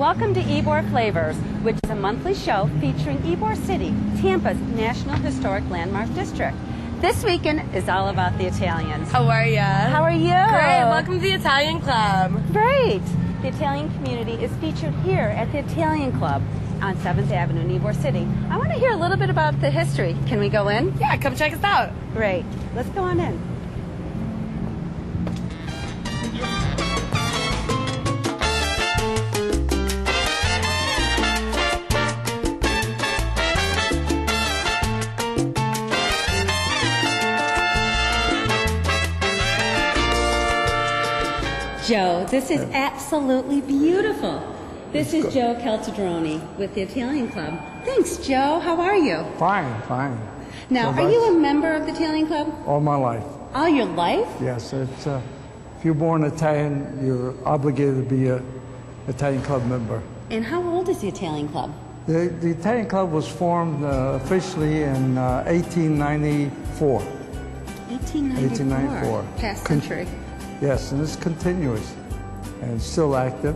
Welcome to Ybor Flavors, which is a monthly show featuring Ybor City, Tampa's National Historic Landmark District. This weekend is all about the Italians. How are ya? How are you? Great. Welcome to the Italian Club. Great. The Italian community is featured here at the Italian Club on 7th Avenue in Ybor City. I want to hear a little bit about the history. Can we go in? Yeah, come check us out. Great. Let's go on in. Joe, this is absolutely beautiful. This is Joe Caltadroni with the Italian Club. Thanks, Joe. How are you? Fine, fine. Now, are you a member of the Italian Club? All my life. All your life? Yes. It's if you're born Italian, you're obligated to be an Italian Club member. And how old is the Italian Club? The Italian Club was formed officially in 1894. 1894. Past century. Yes, and it's continuous and still active.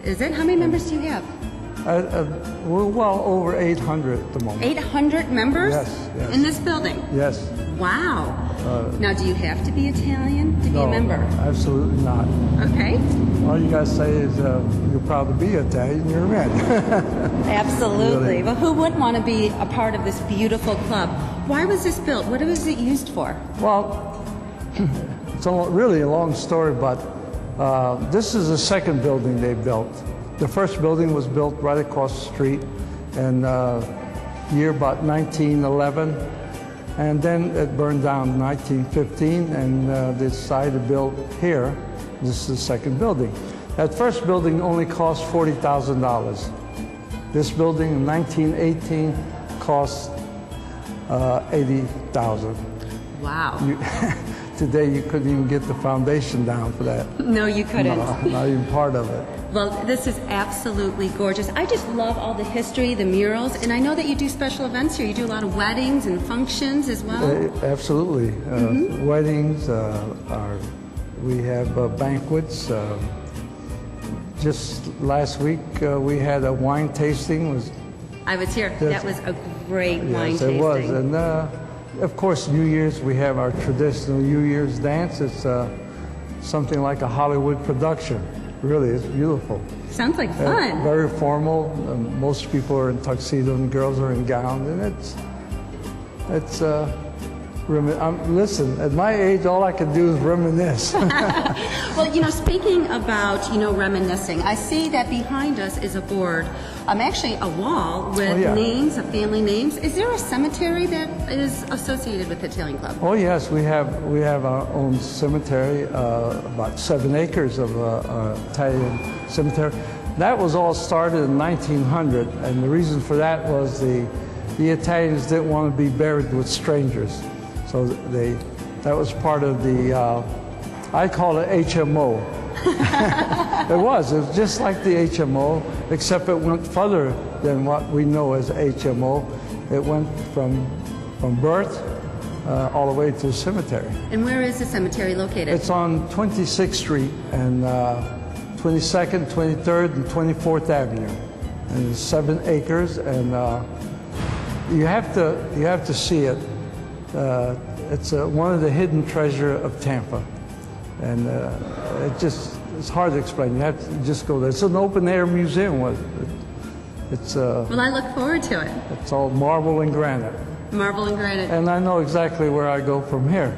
Is it? How many members do you have? We're well over 800 at the moment. 800 members? Yes, yes. In this building? Yes. Wow. Now, do you have to be Italian to be a member? Absolutely not. Okay. All you got to say is you're proud to be Italian, you're in. Absolutely. Really. Well, who wouldn't want to be a part of this beautiful club? Why was this built? What was it used for? Well, it's really a long story, but this is the second building they built. The first building was built right across the street in year about 1911, and then it burned down in 1915, and they decided to build here. This is the second building. That first building only cost $40,000. This building in 1918 cost $80,000. Wow. Today you couldn't even get the foundation down for that. No, you couldn't. No, not even part of it. Well, this is absolutely gorgeous. I just love all the history, the murals, and I know that you do special events here. You do a lot of weddings and functions as well. Absolutely. Weddings, we have banquets. Just last week we had a wine tasting. I was here. That was a great wine tasting. Yes, it was. And of course, New Year's, we have our traditional New Year's dance. It's something like a Hollywood production. Really, it's beautiful. Sounds like fun. Very formal. Most people are in tuxedo and girls are in gowns, and it's listen, at my age, all I can do is reminisce. Well, speaking about, reminiscing, I see that behind us is a board, actually a wall with names of family names. Is there a cemetery that is associated with the Italian Club? Oh, yes, we have our own cemetery, about 7 acres of Italian cemetery. That was all started in 1900, and the reason for that was the Italians didn't want to be buried with strangers. So that was part of the, I call it HMO. It was just like the HMO, except it went further than what we know as HMO. It went from birth all the way to the cemetery. And where is the cemetery located? It's on 26th Street and 22nd, 23rd, and 24th Avenue. And it's 7 acres, and you have to see it. It's one of the hidden treasure of Tampa, and it's hard to explain. You have to just go there. It's an open-air museum. Well, I look forward to it. It's all marble and granite. Marble and granite. And I know exactly where I go from here.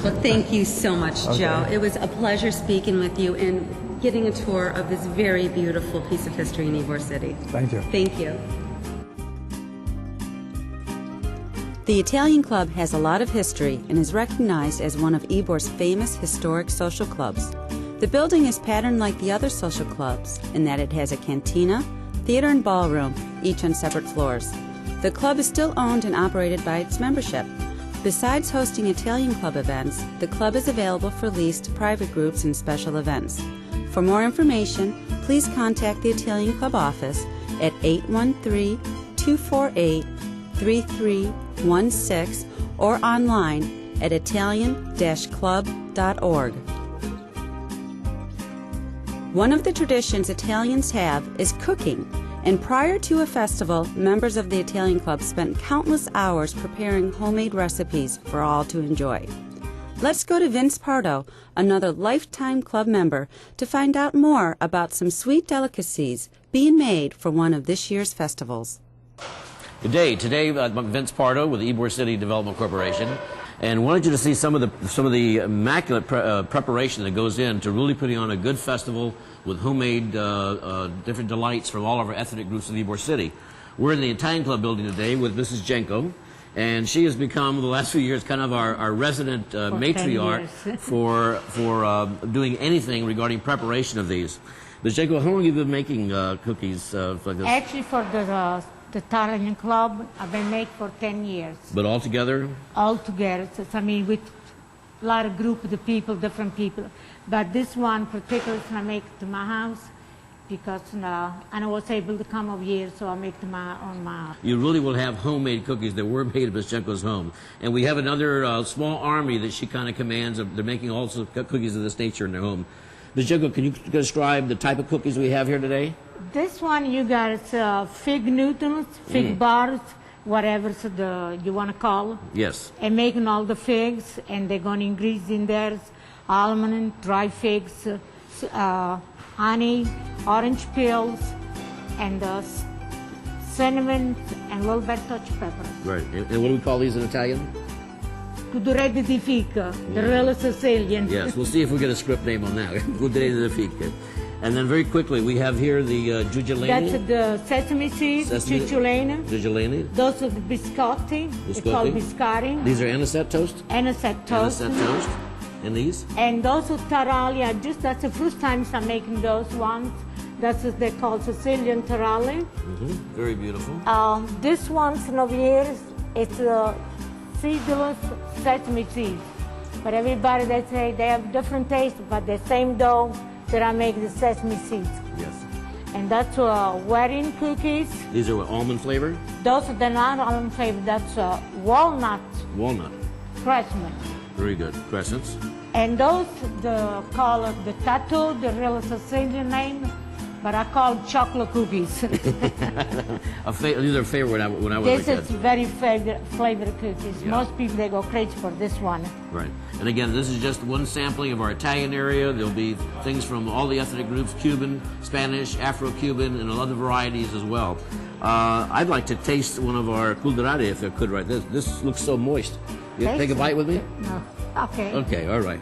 Well, thank you so much, Joe. It was a pleasure speaking with you and getting a tour of this very beautiful piece of history in Ybor City. Thank you. Thank you. The Italian Club has a lot of history and is recognized as one of Ybor's famous historic social clubs. The building is patterned like the other social clubs in that it has a cantina, theater, and ballroom, each on separate floors. The club is still owned and operated by its membership. Besides hosting Italian Club events, the club is available for lease to private groups and special events. For more information, please contact the Italian Club office at 813-248-3316 or online at italian-club.org. One of the traditions Italians have is cooking, and prior to a festival, members of the Italian Club spent countless hours preparing homemade recipes for all to enjoy. Let's go to Vince Pardo, another lifetime club member, to find out more about some sweet delicacies being made for one of this year's festivals. Good day. Today, I'm Vince Pardo with the Ybor City Development Corporation, and wanted you to see some of the immaculate preparation that goes into really putting on a good festival with homemade different delights from all of our ethnic groups in Ybor City. We're in the Italian Club building today with Mrs. Jenko, and she has become, the last few years, kind of our resident matriarch for doing anything regarding preparation of these. Ms. Jenko, how long have you been making cookies like this? Actually, for the Italian Club, I've been making for 10 years. But all together? All together. So, I mean, with a lot of group of the people, different people. But this one particularly, I make it to my house because I was able to come over here, so I make it on my house. You really will have homemade cookies that were made at Ms. Jenko's home. And we have another small army that she kind of commands. They're making also cookies of this nature in their home. Ms. Jenko, can you describe the type of cookies we have here today? This one you got fig Newtons, fig bars, whatever you want to call it. Yes. And making all the figs, and they're going to increase in there almond, dry figs, honey, orange peels, and cinnamon, and a little bit touch pepper. Right. And what do we call these in Italian? Cudurette di fica, the real Sicilian. Yes, we'll see if we get a script name on that. Cudurette di fica. And then very quickly, we have here the giuggiolini. That's the sesame seeds, giuggiolini. Giuggiolini. Those are the biscotti. It's called biscotti. These are anisette toast? Anisette toast. Anisette toast. And these? And those are taralli. That's the first time I'm making those ones. That's what they call Sicilian taralli. Very beautiful. This one's over here, it's seedless sesame seeds. But everybody, they say they have different tastes, but the same dough that I make the sesame seeds. Yes. And that's wedding cookies. These are what, almond flavored? Those are the not almond flavored. That's walnut. Walnut. Crescent. Very good. Crescents. And those, call it the tattoo, the real Sicilian name, but I call it chocolate cookies. These are favorite when I was a kid. This is very flavored cookies. Yeah. Most people, they go crazy for this one. Right. And again, this is just one sampling of our Italian area. There'll be things from all the ethnic groups, Cuban, Spanish, Afro-Cuban, and other varieties as well. I'd like to taste one of our culturati if I could right this. This looks so moist. You take a bite with me? No. Okay. Okay, all right.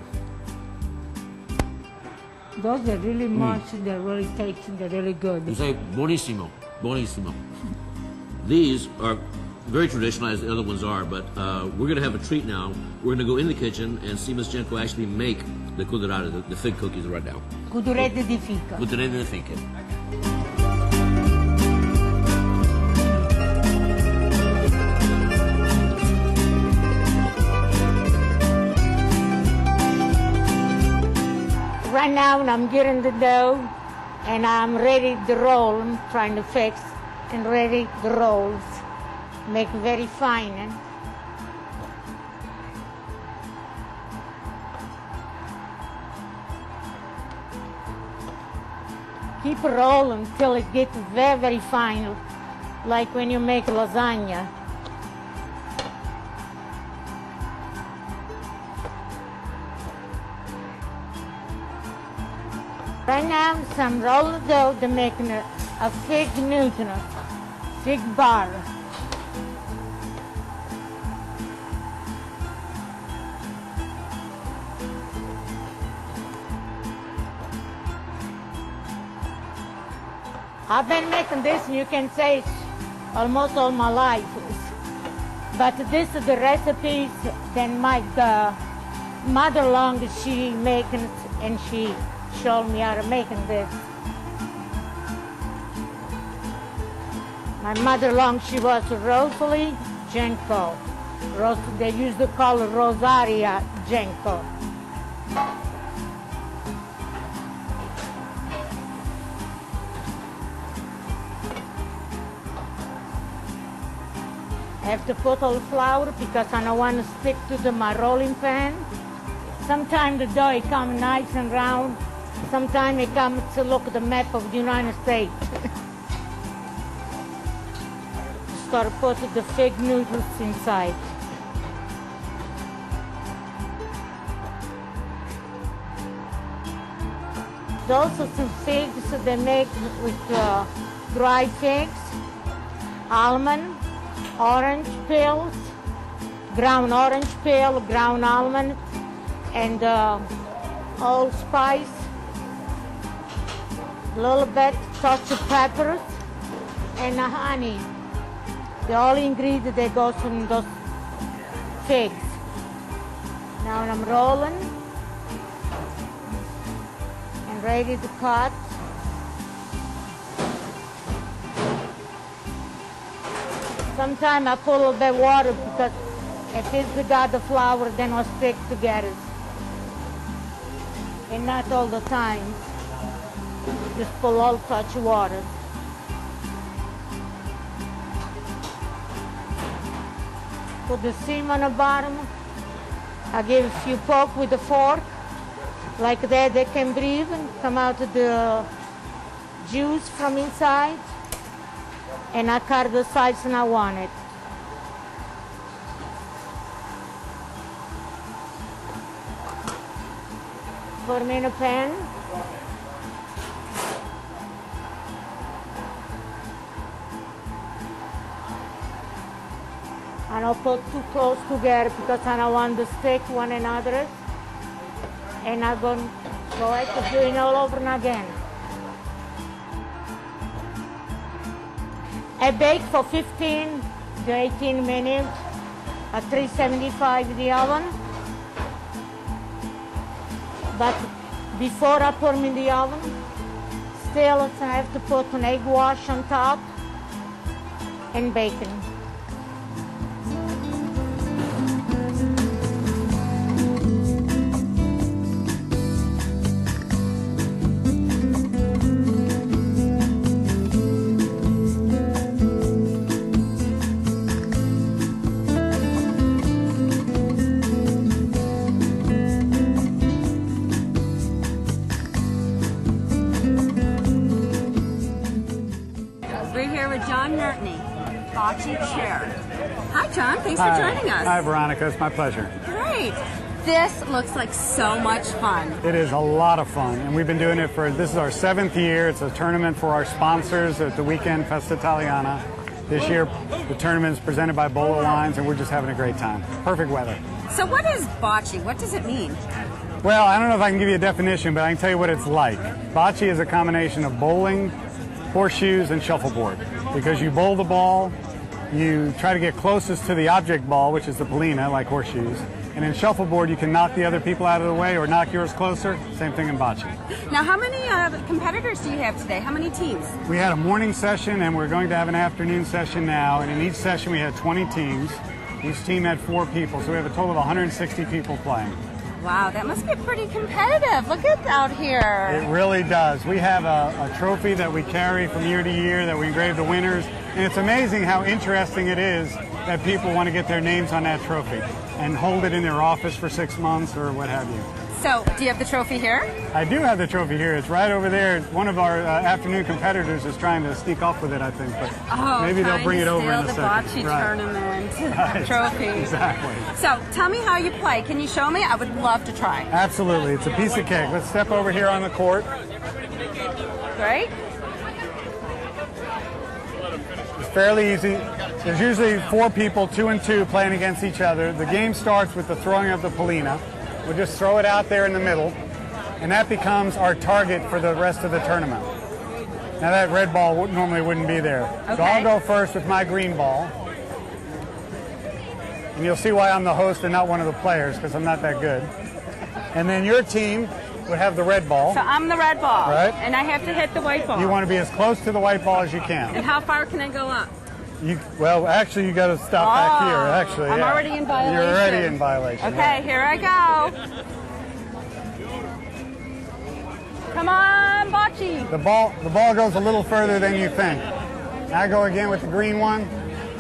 Those are really moist, they're really tasty, they're really good. You say buonissimo, buonissimo. These are very traditional as the other ones are, but we're going to have a treat now. We're going to go in the kitchen and see Ms. Jenko actually make the culturati, the fig cookies right now. Cudurette di fica. Cudurette di fica. Right now, I'm getting the dough, and I'm ready to roll. I'm trying to fix and ready the rolls. Make very fine. Keep rolling until it gets very, very fine, like when you make lasagna. Right now, some rolled dough to make a fig Newton, fig bar. I've been making this, and you can say, almost all my life. But this is the recipes that my mother-in-law, she making, and she showed me how to make this. My mother-in-law, she was Rosalie Jenko. They used to call her Rosaria Jenko. I have to put all flour because I don't want to stick to my rolling pan. Sometimes the dough comes nice and round, Sometimes they come to look at the map of the United States. Start putting the fig noodles inside. There's also some figs that they make with dried figs, almond, orange peels, ground orange peel, ground almond, and allspice, a little bit touch of peppers, and honey. The only ingredient that goes in those figs. Now I'm rolling and ready to cut. Sometimes I put a little bit of water because if it's without the flour, then it'll stick together. And not all the time. Just put a little touch of water. Put the seam on the bottom. I give a few poke with the fork. Like that they can breathe and come out of the juice from inside. And I cut the sides and I want it. Put them in a pan. I don't put too close together because I don't want to stick one another. And I'm going to go ahead to do it all over again. I bake for 15 to 18 minutes at 375 in the oven. But before I put them in the oven, still I have to put an egg wash on top and bacon. Bocce chair. Hi, John. Thanks for joining us. Hi, Veronica. It's my pleasure. Great. This looks like so much fun. It is a lot of fun, and we've been doing it this is our 7th year. It's a tournament for our sponsors at the weekend, Festa Italiana. This year, the tournament is presented by Bolo Wines, and we're just having a great time. Perfect weather. So what is bocce? What does it mean? Well, I don't know if I can give you a definition, but I can tell you what it's like. Bocce is a combination of bowling, horseshoes, and shuffleboard. Because you bowl the ball, you try to get closest to the object ball, which is the polina, like horseshoes. And in shuffleboard, you can knock the other people out of the way or knock yours closer. Same thing in bocce. Now, how many competitors do you have today? How many teams? We had a morning session, and we're going to have an afternoon session now. And in each session, we had 20 teams. Each team had 4 people, so we have a total of 160 people playing. Wow, that must be pretty competitive. Look at out here. It really does. We have a trophy that we carry from year to year that we engrave the winners. And it's amazing how interesting it is that people want to get their names on that trophy and hold it in their office for 6 months or what have you. So, do you have the trophy here? I do have the trophy here. It's right over there. One of our afternoon competitors is trying to sneak off with it, I think. But maybe they'll bring it over in a second. The bocce tournament trophy. Exactly. So, tell me how you play. Can you show me? I would love to try. Absolutely. It's a piece of cake. Let's step over here on the court. Great. It's fairly easy. There's usually 4 people, 2 and 2, playing against each other. The game starts with the throwing of the polina. We'll just throw it out there in the middle, and that becomes our target for the rest of the tournament. Now that red ball normally wouldn't be there. Okay. So I'll go first with my green ball. And you'll see why I'm the host and not one of the players, because I'm not that good. And then your team would have the red ball. So I'm the red ball. Right. And I have to hit the white ball. You want to be as close to the white ball as you can. And how far can I go up? Well, actually, you got to stop back here. Actually, I'm already in violation. You're already in violation. Okay, here I go. Come on, bocce. The ball goes a little further than you think. I go again with the green one.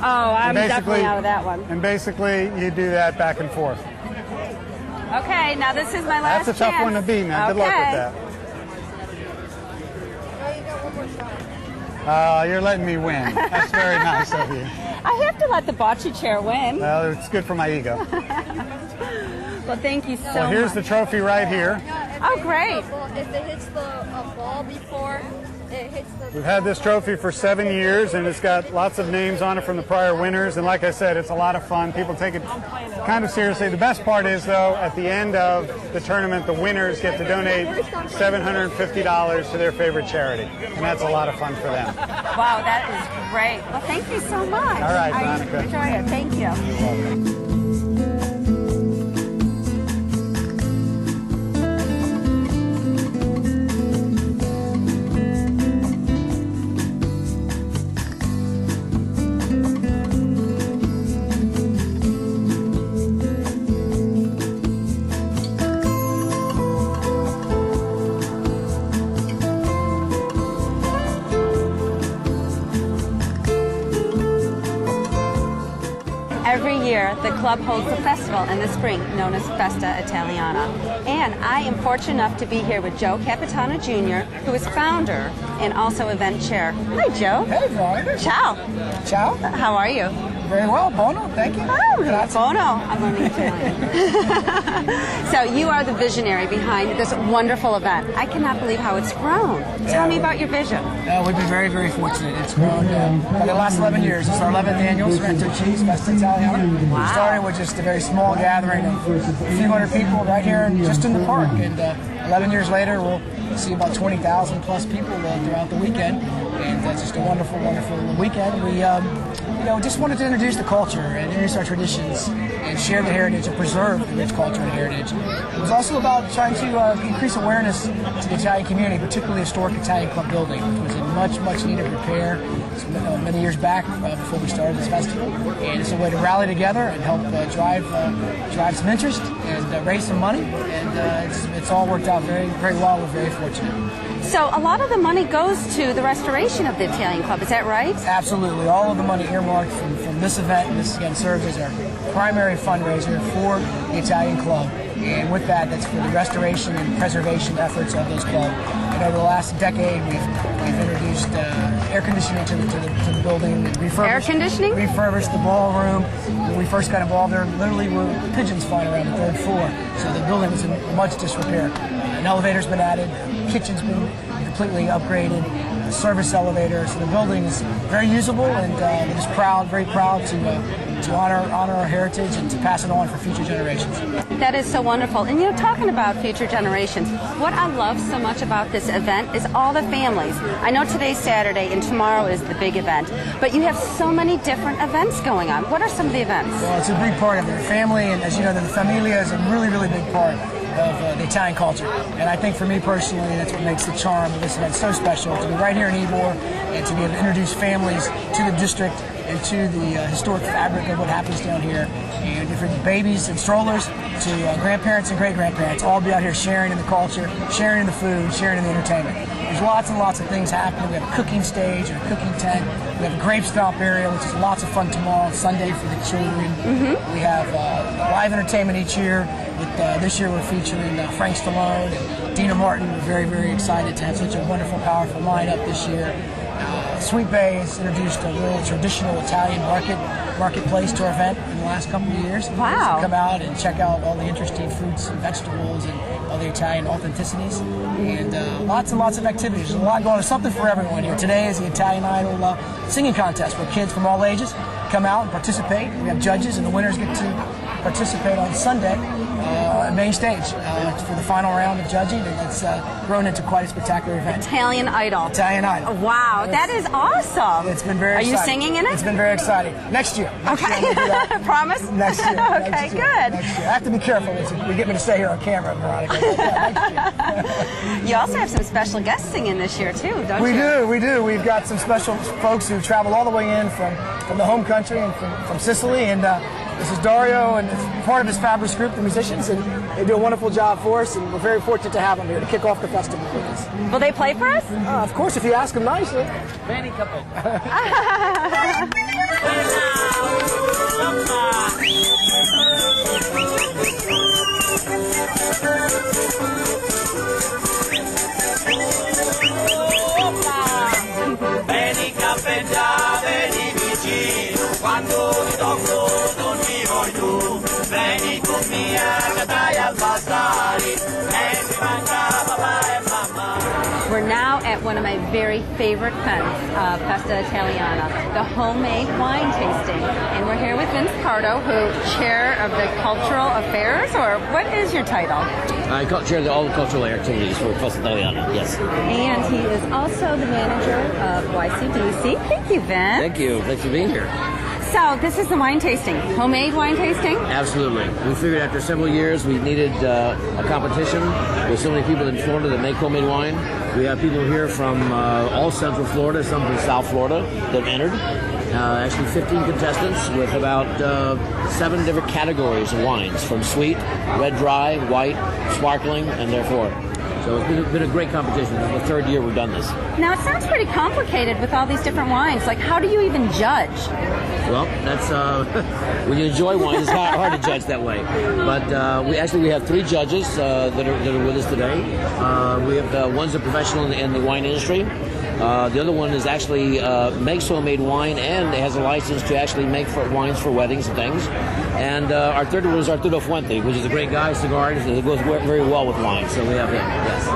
Oh, I'm definitely out of that one. And basically, you do that back and forth. Okay, now this is my last chance. That's a tough one to beat, man. Good luck with that. You're letting me win. That's very nice of you. I have to let the bocce chair win. Well, it's good for my ego. Well, thank you so much. Well, here's the trophy right here. Oh, great. If it hits the ball before it hits the... We've had this trophy for 7 years, and it's got lots of names on it from the prior winners. And like I said, it's a lot of fun. People take it kind of seriously. The best part is, though, at the end of the tournament, the winners get to donate $750 to their favorite charity. And that's a lot of fun for them. Wow, that is great. Well, thank you so much. All right, Monica. I enjoy it. Thank you. You're welcome. Every year, the club holds a festival in the spring known as Festa Italiana. And I am fortunate enough to be here with Joe Capitano Jr., who is founder and also event chair. Hi, Joe. Hey, Veronica. Ciao. Ciao. How are you? Very well. Buono. Thank you. Oh, Grazie. Bono. I'm learning Italian. So you are the visionary behind this wonderful event. I cannot believe how it's grown. Tell me about your vision. We've been very, very fortunate. It's grown for the last 11 years. It's our 11th annual Sorrento Cheese Festa Italiana. Wow. We started with just a very small gathering of a few hundred people right here, just in the park. And 11 years later, we'll see about 20,000 plus people throughout the weekend. And that's just a wonderful, wonderful weekend. We just wanted to introduce the culture and introduce our traditions and share the heritage and preserve the rich culture and heritage. It was also about trying to increase awareness to the Italian community, particularly the historic Italian Club building, which was in much, much needed repair many years back before we started this festival. And it's a way to rally together and help drive some interest and raise some money. And it's all worked out very, very well. We're very fortunate. So a lot of the money goes to the restoration of the Italian Club, is that right? Absolutely. All of the money earmarked from this event, and this again serves as our primary fundraiser for the Italian Club. And with that, that's for the restoration and preservation efforts of those clubs. And over the last decade, we've introduced air conditioning to the building. Air conditioning? Refurbished the ballroom. When we first got involved, there literally were pigeons flying around the third floor. So the building was in much disrepair. An elevator's been added, kitchen's been completely upgraded, service elevator. So the building is very usable, and we're just very proud to honor our heritage and to pass it on for future generations. That is so wonderful. And talking about future generations, what I love so much about this event is all the families. I know today's Saturday and tomorrow is the big event, but you have so many different events going on. What are some of the events? Well, it's a big part of it. Family, and as you know, the familia is a really, really big part of the Italian culture. And I think for me personally, that's what makes the charm of this event so special, to be right here in Ybor and to be able to introduce families to the district and to the historic fabric of what happens down here. And different babies and strollers to grandparents and great-grandparents all be out here sharing in the culture, sharing in the food, sharing in the entertainment. There's lots and lots of things happening. We have a cooking stage and a cooking tent. We have a grape stomp area, which is lots of fun tomorrow, Sunday for the children. Mm-hmm. We have live entertainment each year. This year we're featuring Frank Stallone and Dina Martin. We're very, very excited to have such a wonderful, powerful lineup this year. Sweet Bay has introduced a real traditional Italian marketplace to our event in the last couple of years. Wow. So come out and check out all the interesting fruits and vegetables and all the Italian authenticities. And lots and lots of activities. There's a lot going on. There's something for everyone here. Today is the Italian Idol singing contest where kids from all ages come out and participate. We have judges, and the winners get to participate on Sunday on main stage for the final round of judging, and it's grown into quite a spectacular event. Italian Idol. Italian Idol. Wow, that is awesome. It's been very exciting. Are you singing in it? It's been very exciting. Next year. Okay. Promise? Next year. Okay, next year. good. Next year. I have to be careful. You get me to stay here on camera, Veronica. Next year. You also have some special guests singing this year, too, don't you? We do. We've got some special folks who traveled all the way in from the home country and from Sicily, and this is Dario and part of his fabulous group, the musicians, and they do a wonderful job for us, and we're very fortunate to have them here to kick off the festival with us. Will they play for us? Of course, if you ask them nicely. Many couple. Opa! We're now at one of my very favorite events, Festa Italiana, the homemade wine tasting. And we're here with Vince Pardo, who chair of the cultural affairs, or what is your title? I chair all the cultural activities for Festa Italiana, yes. And he is also the manager of YCDC. Thank you, Vince. Thank you. Thanks for being here. So this is the wine tasting, homemade wine tasting? Absolutely. We figured after several years we needed a competition with so many people in Florida that make homemade wine. We have people here from all Central Florida, some from South Florida that entered. Actually 15 contestants with about 7 different categories of wines, from sweet, red dry, white, sparkling, and therefore. So it's been a great competition. This is the 3rd year we've done this. Now it sounds pretty complicated with all these different wines. Like, how do you even judge? Well, that's when you enjoy wine, it's hard to judge that way. But we have 3 judges that are with us today. We have one's a professional in the wine industry. The other one is actually makes homemade wine and has a license to actually make wines for weddings and things. And our third one is Arturo Fuente, which is a great guy, cigars, and it goes very well with wine. So we have him, yes.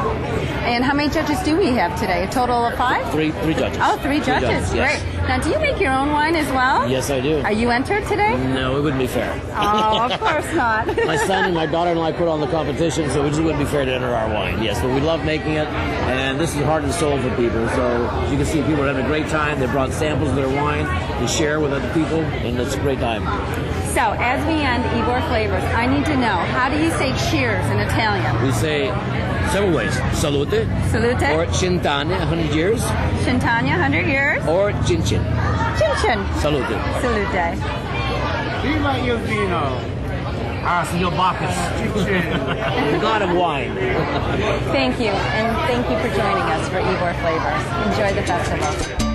And how many judges do we have today? A total of 5? Three judges. Oh, 3 judges. Yes. Great. Now, do you make your own wine as well? Yes, I do. Are you entered today? No, it wouldn't be fair. Oh, of course not. My son and my daughter and I put on the competition, so it just wouldn't be fair to enter our wine. Yes, but we love making it, and this is heart and soul for people. So as you can see, people are having a great time. They brought samples of their wine to share with other people, and it's a great time. So, as we end Ybor Flavors, I need to know, how do you say cheers in Italian? We say several ways. Salute. Salute. Or Cintane, 100 years. Cintania, 100 years. Or Chin Chin. Chin Chin. Salute. Salute. Viva il vino! Ah, signor Bacchus. The god of wine. Thank you, and thank you for joining us for Ybor Flavors. Enjoy the festival.